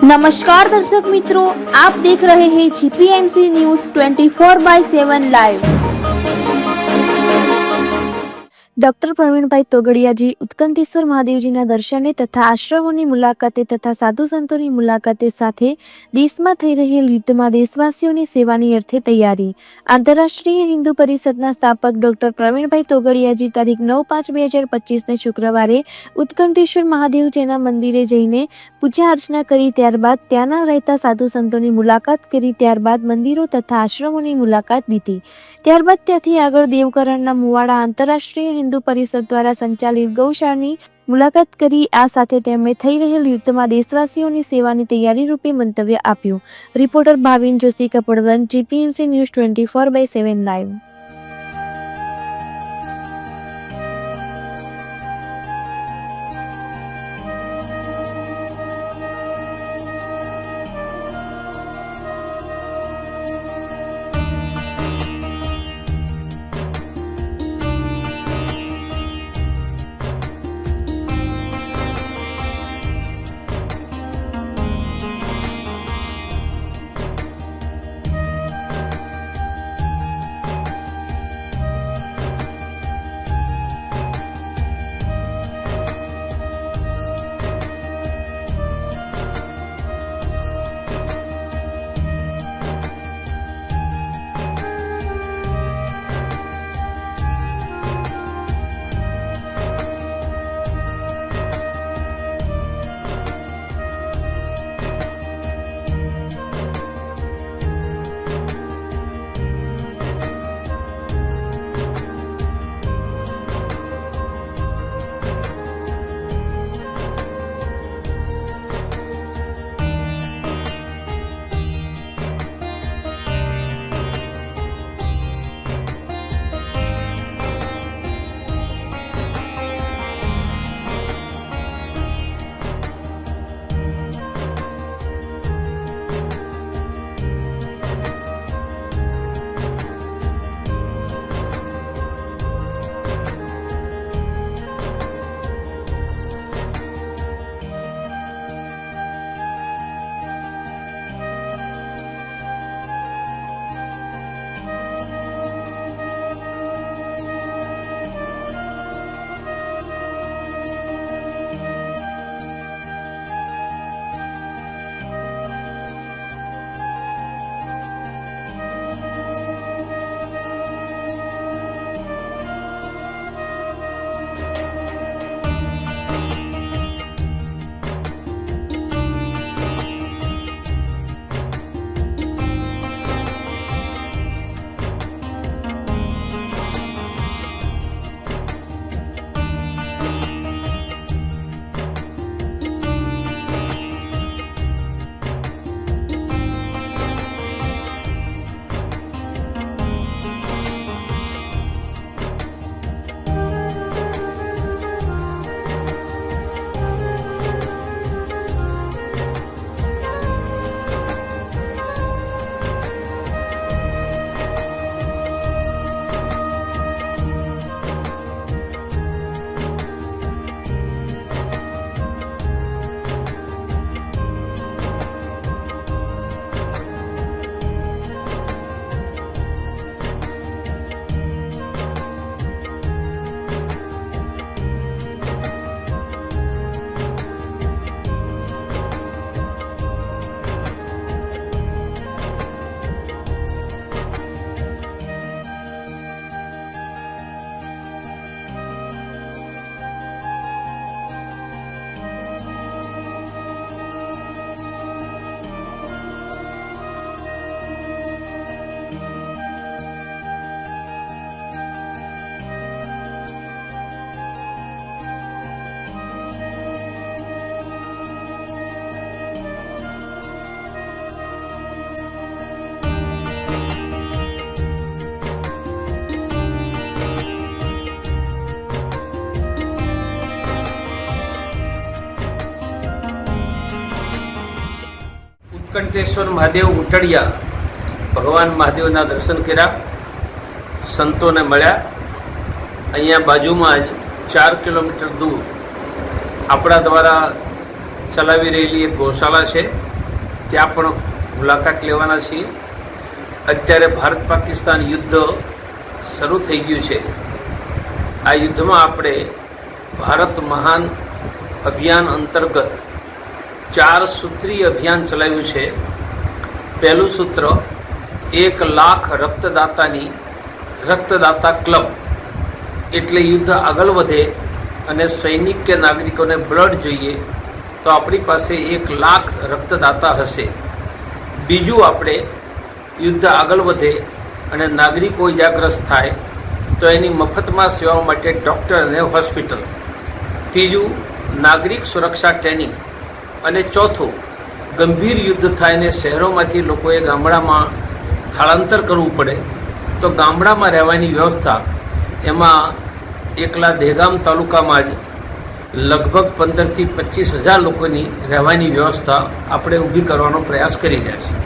नमस्कार दर्शक मित्रों, आप देख रहे हैं GPMC news 24/7 live. Doctor Pravinbhai तोगड़ियाजी उत्कंठेश्वर महादेवजीના દર્શને તથા આશ્રમોની મુલાકાતે તથા સાધુ સંતોની મુલાકાતે સાથે દેશમાં થઈ રહેલ યુદ્ધમાં દેશવાસીઓની સેવાની અર્થે તૈયારી. આંતરરાષ્ટ્રીય હિન્દુ પરિષદના સ્થાપક ડોક્ટર પ્રવીણભાઈ તોગડિયાજી તારીખ 9/5/2025ને શુક્રવારે ઉત્કંઠેશ્વર મહાદેવજીના મંદિરે જઈને પૂજા અર્ચના કરી ત્યારબાદ ત્યાંના રહેતા સાધુ સંતોની મુલાકાત કરી ત્યારબાદ મંદિરો તથા આશ્રમોની મુલાકાત લીધી. ત્યારબાદ ત્યાંથી આગળ દેવકરણના મુવાડા આંતરરાષ્ટ્રીય હિન્દુ પરિષદ દ્વારા સંચાલિત ગૌશાળાની મુલાકાત કરી આ સાથે તેમણે થઈ રહેલ યુદ્ધમાં દેશવાસીઓની સેવાની તૈયારી રૂપે મંતવ્ય આપ્યું. Reporter Bhavin Joshi Kapadvanj, GPMC news 24/7 live. Utkantheshwar Mahadev उटड़िया भगवान महादेवना दर्शन कर्या, संतोने मळ्या। अहींया बाजुमां ज 4 किलोमीटर दूर आपणा द्वारा ચલાવી રહેલી એક ગૌશાળા છે, ત્યાં પણ મુલાકાત લેવાના છીએ. અત્યારે ભારત પાકિસ્તાન યુદ્ધ શરૂ થઈ ગયું છે. આ યુદ્ધમાં આપણે ભારત મહાન અભિયાન અંતર્ગત 4 સૂત્રીય અભિયાન ચલાવ્યું છે. પહેલું સૂત્ર 1 લાખ રક્તદાતા ક્લબ, એટલે યુદ્ધ આગળ વધે અને સૈનિક કે નાગરિકોને બ્લડ જોઈએ તો આપણી પાસે 1 લાખ રક્તદાતા હશે. બીજું, આપણે યુદ્ધ આગળ વધે અને નાગરિકો ઇજાગ્રસ્ત થાય તો એની મફતમાં સેવા માટે ડૉક્ટર અને હોસ્પિટલ. ત્રીજું, નાગરિક સુરક્ષા ટ્રેનિંગ. અને ચોથું, ગંભીર યુદ્ધ થાય અને શહેરોમાંથી લોકોએ ગામડામાં સ્થળાંતર કરવું પડે તો ગામડામાં રહેવાની વ્યવસ્થા, એમાં એકલા દહેગામ તાલુકામાં જ લગભગ 15,000 થી 25,000 લોકોની રહેવાની વ્યવસ્થા આપણે ઊભી કરવાનો પ્રયાસ કરી રહ્યા છીએ.